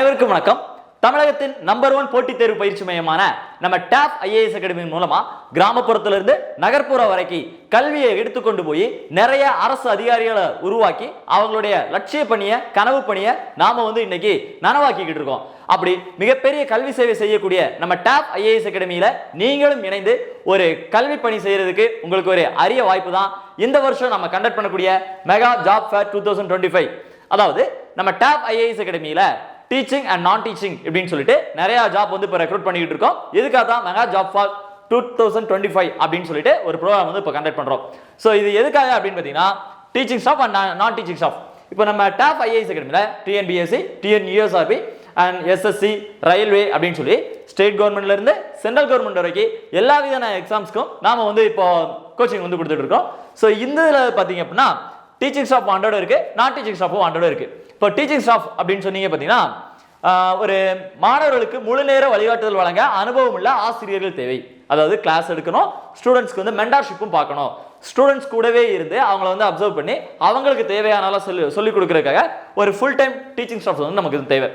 அனைவருக்கும் வணக்கம். தமிழகத்தின் நம்பர் 1 போட்டித் தேர்வு பயிற்சி மையமான நம்ம டாப் ஐஏஎஸ் அகாடமி மூலமா கிராமப்புறத்திலிருந்து நகர்ப்புற வரைக்கும் கல்வியை எடுத்துக்கொண்டு போய் நிறைய அரசு அதிகாரிகளை உருவாக்கி அவங்களுடைய லட்சிய பணியை கனவு பணியை நாம இன்னைக்கு நனவாக்கிக்கிட்டு இருக்கோம். அப்படி மிகப்பெரிய கல்வி சேவை செய்யக்கூடிய நம்ம டாப் ஐஏஎஸ் அகாடமியில நீங்களும் இணைந்து ஒரு கல்வி பணி செய்யறதுக்கு உங்களுக்கு ஒரு அரிய வாய்ப்பு தான் இந்த வருஷம் நம்ம கண்டக்ட் பண்ணக்கூடிய மெகா ஜாப் ஃபேர் 2025. அதாவது நம்ம டாப் ஐஏஎஸ் அகாடமியில டீச்சிங் அண்ட் நான் டீச்சிங் இப்படின்னு சொல்லிட்டு நிறைய ஜாப் இப்போ ரெக்ரூட் பண்ணிட்டு இருக்கோம். இதுக்காக தான் மெகா ஜாப் ஃபார் 2025 அப்படின்னு சொல்லிட்டு ஒரு ப்ரோக்ராம் இப்போ கண்டக்ட் பண்றோம். ஸோ இது எதுக்காக அப்படின்னு பார்த்தீங்கன்னா டீச்சிங் ஸ்டாஃப் அண்ட் நான் டீச்சிங் ஸ்டாஃப். இப்போ நம்ம டாப் ஐஏஎஸ் அகாடமியில் TNPSC, TNUSRB and SSC, railway அப்படின்னு சொல்லி ஸ்டேட் கவர்மெண்ட்ல இருந்து சென்ட்ரல் கவர்மெண்ட் வரைக்கும் எல்லா விதமான எக்ஸாம்ஸ்க்கும் நாம இப்போ கோச்சிங் கொடுத்துட்டு இருக்கோம். ஸோ இந்த இதில் பார்த்தீங்க அப்படின்னா டீச்சிங் ஸ்டாஃப் வாண்டடும் இருக்கு, நான் டீச்சிங் ஸ்டாஃபும் வாண்டடும் இருக்கு. இப்போ டீச்சிங் ஸ்டாஃப் அப்படின்னு சொன்னீங்க பார்த்தீங்கன்னா ஒரு மாணவர்களுக்கு முழு நேர வழிகாட்டுதல் வழங்க அனுபவம் உள்ள ஆசிரியர்கள் தேவை. அதாவது கிளாஸ் எடுக்கணும், ஸ்டூடெண்ட்ஸ்க்கு மென்டார்ஷிப்பும் பார்க்கணும், ஸ்டூடெண்ட்ஸ் கூடவே இருந்து அவங்கள அப்சர்வ் பண்ணி அவங்களுக்கு தேவையான சொல்லி கொடுக்கறதுக்காக ஒரு ஃபுல் டைம் டீச்சிங் ஸ்டாஃப் நமக்கு தேவை.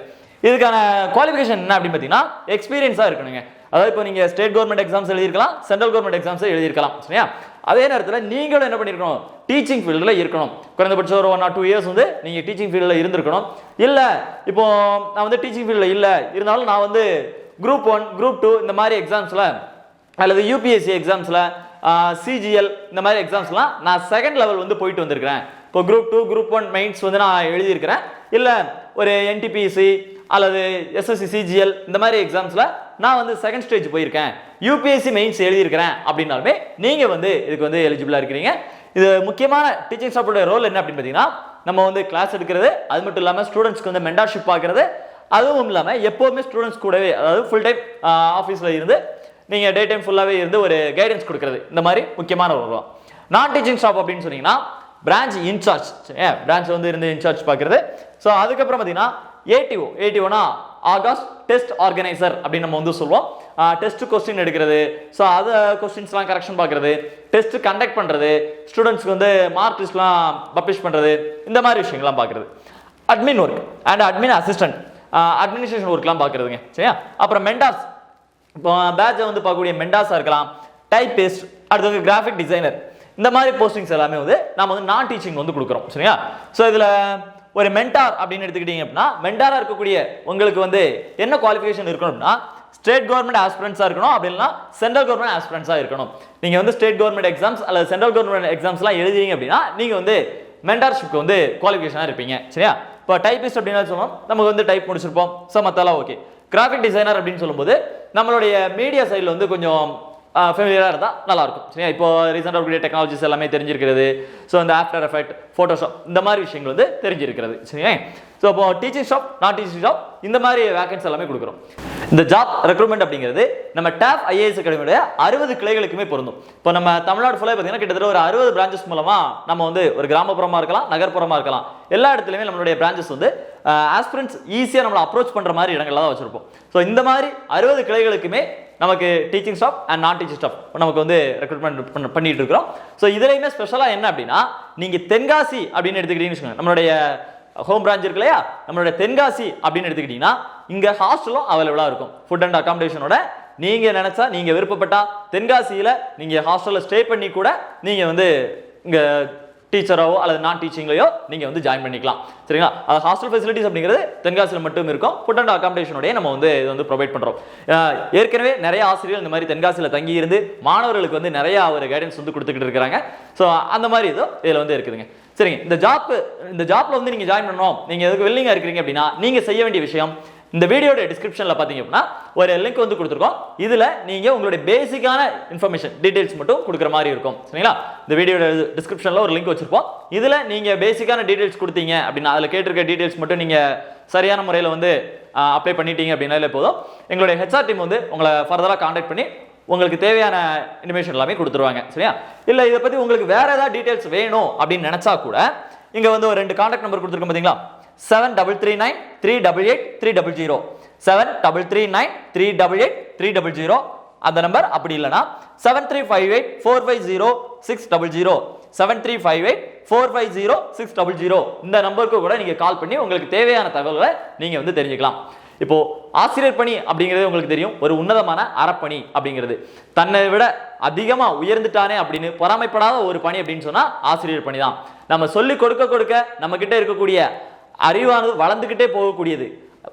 இதுக்கான குவாலிஃபிகேஷன் என்ன அப்படின்னு பார்த்தீங்கன்னா எக்ஸ்பீரியன்ஸாக இருக்கணுங்க. அதாவது இப்போ நீங்கள் ஸ்டேட் கவர்மெண்ட் எக்ஸாம்ஸ் எழுதிருக்கலாம், சென்ட்ரல் கவர்மெண்ட் எக்ஸாம்ஸ் எழுதிருக்கலாம், சரியா? அதே நேரத்தில் நீங்களும் என்ன பண்ணிருக்கணும், டீச்சிங் ஃபீல்டில் இருக்கணும். குறைந்தபட்சம் ஒரு 1 or 2 years நீங்கள் டீச்சிங் ஃபீல்டில் இருந்திருக்கணும். இல்லை இப்போ நான் டீச்சிங் ஃபீல்டில் இல்லை இருந்தாலும் நான் குரூப் 1, குரூப் 2 இந்த மாதிரி எக்ஸாம்ஸில் அல்லது யூபிஎஸ்சி எக்ஸாம்ஸில், சிஜிஎல் இந்த மாதிரி எக்ஸாம்ஸ்லாம் நான் செகண்ட் லெவல் போயிட்டு வந்திருக்கிறேன். இப்போ குரூப் 2, குரூப் 1 மெயின்ஸ் நான் எழுதியிருக்கிறேன். இல்லை ஒரு என்டிபிசி அல்லது எஸ்எஸ்சி, சிஜிஎல் இந்த மாதிரி எக்ஸாம்ஸில் நான் செகண்ட் ஸ்டேஜ் போயிருக்கேன், யூபிஎஸ்சி மெயின்ஸ் எழுதியிருக்கிறேன் அப்படின்னாலுமே நீங்கள் இதுக்கு எலிஜிபிளாக இருக்கிறீங்க. இது முக்கியமான டீச்சிங் ஸ்டாஃபோட ரோல் என்ன அப்படின்னு பார்த்தீங்கன்னா நம்ம கிளாஸ் எடுக்கிறது, அது மட்டும் இல்லாமல் ஸ்டூடெண்ட்ஸ்க்கு மென்டார்ஷிப் பார்க்கறது, அதுவும் இல்லாமல் எப்போவுமே ஸ்டூடெண்ட்ஸ் கூடவே அதாவது ஃபுல் டைம் ஆஃபீஸில் இருந்து நீங்கள் டே டைம் ஃபுல்லாகவே இருந்து ஒரு கைடன்ஸ் கொடுக்குறது, இந்த மாதிரி முக்கியமான ரோல். நான் டீச்சிங் ஸ்டாஃப் அப்படின்னு சொன்னீங்கன்னா பிரான்ச் இன்சார்ஜ், பிரான்ச் இருந்து இன்சார்ஜ் பார்க்கறது. ஸோ அதுக்கப்புறம் பார்த்தீங்கன்னா ஏடிஓனா ஆகஸ்ட் டெஸ்ட் ஆர்கனைசர் அப்படின்னு நம்ம சொல்லுவோம். டெஸ்ட் கொஸ்டின் எடுக்கிறது, ஸோ அதை கொஸ்டின்ஸ்லாம் கரெக்ஷன் பார்க்கறது, டெஸ்ட் கண்டக்ட் பண்ணுறது, ஸ்டூடெண்ட்ஸ்க்கு மார்க் லிஸ்ட்லாம் பப்ளிஷ் பண்ணுறது, இந்த மாதிரி விஷயங்கள்லாம் பார்க்குறது. Admin work and admin assistant, administration ஒர்க்லாம் பார்க்குறதுங்க, சரியா? அப்புறம் மென்டார்ஸ், இப்போ பேட்சை பார்க்கக்கூடிய மென்டார்ஸாக இருக்கலாம், டைப்பிஸ்ட், அடுத்தது கிராஃபிக் டிசைனர், இந்த மாதிரி போஸ்டிங்ஸ் எல்லாமே நம்ம நான் டீச்சிங் கொடுக்குறோம், சரியா? ஸோ இதில் ஒரு மென்டார் அப்படின்னு எடுத்துக்கிட்டீங்க அப்படின்னா மென்டாரா இருக்கக்கூடிய உங்களுக்கு என்ன குவாலிஃபிகேஷன் இருக்கணும் அப்படின்னா ஸ்டேட் கவர்மெண்ட் ஆஸ்பிரன்ஸா இருக்கணும், அப்படின்னா சென்ட்ரல் கவர்மெண்ட் ஆஸ்பிரன்ஸா இருக்கணும். நீங்க ஸ்டேட் கவர்மெண்ட் எக்ஸாம்ஸ் அல்லது சென்ட்ரல் கவர்மெண்ட் எக்ஸாம்ஸ்லாம் எழுதுறீங்க அப்படின்னா நீங்க மென்டார்ஷிப்க்கு குவாலிஃபிகேஷனா இருப்பீங்க, சரியா? இப்போ டைப்பிஸ்ட் அப்படின்னு சொல்லுவோம், நமக்கு டைப் முடிச்சிருப்போம், ஸோ மற்றெல்லாம் ஓகே. கிராஃபிக் டிசைனர் அப்படின்னு சொல்லும்போது நம்மளுடைய மீடியா சைடில் கொஞ்சம் ஃபெமிலியராக இருந்தால் நல்லாயிருக்கும், சரியா? இப்போ ரீசெண்டாக இருக்கக்கூடிய டெக்னாலஜிஸ் எல்லாமே தெரிஞ்சிருக்கிறது, ஸோ இந்த ஆஃப்டர் எஃபெக்ட், ஃபோட்டோஷாப் இந்த மாதிரி விஷயங்கள் தெரிஞ்சிருக்கிறது, சரியா? ஸோ இப்போ டீச்சிங் ஸ்டாஃப், நான் டீச்சிங் ஸ்டாஃப் இந்த மாதிரி வேகன்ஸ் எல்லாமே கொடுக்குறோம். இந்த ஜாப் ரெக்ரூட்மெண்ட் அப்படிங்கிறது நம்ம டாப் ஐஏஎஸ் அகாடமியோட 60 கிளைகளுக்குமே பொருந்தும். இப்போ நம்ம தமிழ்நாடு ஃபுல்லாக பார்த்தீங்கன்னா கிட்டத்தட்ட ஒரு 60 பிரான்ச்சஸ் மூலமாக நம்ம ஒரு கிராமப்புறமாக இருக்கலாம், நகர்ப்புறமாக இருக்கலாம், எல்லா இடத்துலையுமே நம்மளுடைய பிரான்ச்சஸ் ஆஸ்பிரன்ஸ் ஈஸியாக நம்மளை அப்ரோச் பண்ணுற மாதிரி இடங்கள்லாம் தான் வச்சிருப்போம். ஸோ இந்த மாதிரி 60 கிளைகளுக்குமே நமக்கு டீச்சிங் ஸ்டாஃப் அண்ட் நான் டீச்சிங் ஸ்டாஃப் நமக்கு ரெக்ரூட்மெண்ட் பண்ணிட்டு இருக்கிறோம். ஸோ இதுலையுமே ஸ்பெஷலாக என்ன அப்படின்னா நீங்கள் தென்காசி அப்படின்னு எடுத்துக்கிட்டீங்கன்னு நம்மளுடைய ஹோம் பிரான்ச் இருக்கு இல்லையா, நம்மளுடைய தென்காசி அப்படின்னு எடுத்துக்கிட்டீங்கன்னா இங்கே ஹாஸ்டலும் அவைலபிளாக இருக்கும். ஃபுட் அண்ட் அகாமடேஷனோட நீங்கள் நினச்சா நீங்கள் விருப்பப்பட்டா தென்காசியில் நீங்கள் ஹாஸ்டலில் ஸ்டே பண்ணி கூட நீங்கள் இங்கே டீச்சராவோ அல்லது நான் டீச்சிங்லையோ நீங்கள் ஜாயின் பண்ணிக்கலாம், சரிங்களா? அது ஹாஸ்டல் ஃபெசிலிட்டிஸ் அப்படிங்கிறது தென்காசியில் மட்டும் இருக்கும். ஃபுட் அண்ட் அகாமடேஷனோடய நம்ம இது ப்ரொவைட் பண்ணுறோம். ஏற்கனவே நிறைய ஆசிரியர்கள் இந்த மாதிரி தென்காசியில் தங்கி இருந்து மாணவர்களுக்கு நிறைய ஒரு கைடன்ஸ் கொடுத்துக்கிட்டு இருக்கிறாங்க. ஸோ அந்த மாதிரி இதில் இருக்குதுங்க, சரிங்க? இந்த ஜாப்ல நீங்கள் ஜாயின் பண்ணணும், நீங்கள் எதுக்கு வில்லிங்காக இருக்கிறீங்க அப்படின்னா நீங்கள் செய்ய வேண்டிய விஷயம் இந்த வீடியோட டிஸ்கிரிப்ஷனில் பார்த்தீங்க அப்படின்னா ஒரு லிங்க் கொடுத்துருக்கோம். இதில் நீங்கள் உங்களுடைய பேசிக்கான இன்ஃபர்மேஷன் டீடைல்ஸ் மட்டும் கொடுக்குற மாதிரி இருக்கும், சரிங்களா? இந்த வீடியோட டிஸ்கிரிப்ஷனில் ஒரு லிங்க் வச்சிருப்போம். இதில் நீங்கள் பேசிக்கான டீடைல்ஸ் கொடுத்தீங்க அப்படின்னா அதில் கேட்டிருக்க டீடைல்ஸ் மட்டும் நீங்கள் சரியான முறையில் அப்ளை பண்ணிட்டீங்க அப்படின்னாலே போதும். எங்களுடைய ஹெச்ஆர் டீம் உங்களை ஃபர்தராக கான்டாக்ட் பண்ணி உங்களுக்கு தேவையான இன்ஃபர்மேஷன் எல்லாமே கொடுத்துருவாங்க, சரியா? இல்லை இதை பற்றி உங்களுக்கு வேற ஏதாவது டீடைல்ஸ் வேணும் அப்படின்னு நினச்சா கூட இங்கே ஒரு 2 கான்டாக்ட் நம்பர் கொடுத்துருக்கோம் பார்த்தீங்களா? 7339 388 300, 7339 388 300 அந்த நம்பர். அப்படி இல்லைனா 7358 450 600, 7358 450 600 இந்த நம்பருக்கு கூட நீங்க கால் பண்ணி உங்களுக்கு தேவையான தகவல்களை நீங்க தெரிஞ்சுக்கலாம். இப்போ ஆசிரியர் பணி அப்படிங்கிறது உங்களுக்கு தெரியும், ஒரு உன்னதமான அறப்பணி அப்படிங்கிறது. தன்னை விட அதிகமா உயர்ந்துட்டானே அப்படின்னு பொறாமைப்படாத ஒரு பணி அப்படின்னு சொன்னா ஆசிரியர் பணி தான். நம்ம சொல்லி கொடுக்க கொடுக்க நம்ம கிட்ட இருக்கக்கூடிய அறிவானது வளர்ந்துகிட்டே போகக்கூடியது.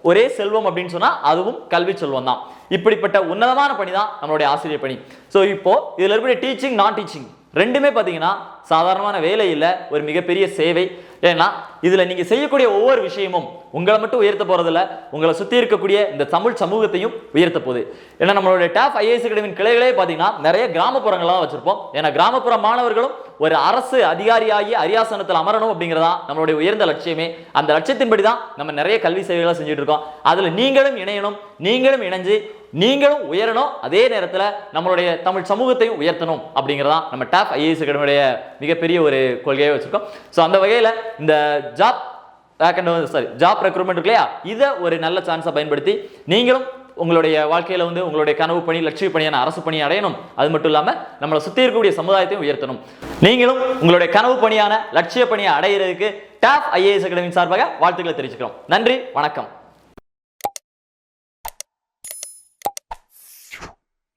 ஒரே செல்வம் அப்படின்னு சொன்னா அதுவும் கல்வி செல்வம் தான். இப்படிப்பட்ட உன்னதமான பணி தான் நம்மளுடைய ஆசிரியர் பணி. ஸோ இப்போ இதுல இருக்கக்கூடிய டீச்சிங் நான் டீச்சிங் ரெண்டுமே பார்த்தீங்கன்னா சாதாரணமான வேலை இல்லை, ஒரு மிகப்பெரிய சேவை. ஏன்னா இதுல நீங்க செய்யக்கூடிய ஒவ்வொரு விஷயமும் உங்களை மட்டும் உயர்த்த போறதில்ல, உங்களை சுத்தி இருக்கக்கூடிய இந்த தமிழ் சமூகத்தையும் உயர்த்த போகுது. ஏன்னா நம்மளுடைய டாப் ஐஏஎஸ் அகாடமியின் கிளைகளே பார்த்தீங்கன்னா நிறைய கிராமப்புறங்களாக வச்சிருப்போம். ஏன்னா கிராமப்புற மாணவர்களும் ஒரு அரசு அதிகாரியாகி அரியாசனத்தில் அமரணும் அப்படிங்கிறதா நம்மளுடைய உயர்ந்த லட்சியமே. அந்த லட்சியத்தின்படி தான் நம்ம நிறைய கல்வி சேவைகளை செஞ்சுட்டு இருக்கோம். அதுல நீங்களும் இணையணும், நீங்களும் இணைஞ்சு நீங்களும் உயரணும், அதே நேரத்தில் நம்மளுடைய தமிழ் சமூகத்தையும் உயர்த்தணும் அப்படிங்கிறதா நம்ம டாப் ஐஏஎஸ் அகாடமியுடைய மிகப்பெரிய ஒரு கொள்கையை வச்சிருக்கோம். ஸோ அந்த வகையில் இந்த ஜாப் ரெக்ரூட்மெண்ட் இருக்கு இல்லையா, இதை ஒரு நல்ல சான்ஸை பயன்படுத்தி நீங்களும் உங்களுடைய வாழ்க்கையில உங்களுடைய கனவு பணி, லட்சிய பணியான அரசு பணியை அடையணும். அது மட்டும் இல்லாம நம்மளை சுத்தி இருக்கக்கூடிய சமுதாயத்தையும் உயர்த்தணும். நீங்களும் உங்களுடைய கனவு பணியான லட்சிய பணியை அடையிறதுக்கு டாப் ஐஏஎஸ் அகாடமி சார்பாக வாழ்த்துக்களை தெரிவிச்சுக்கிறோம். நன்றி, வணக்கம்.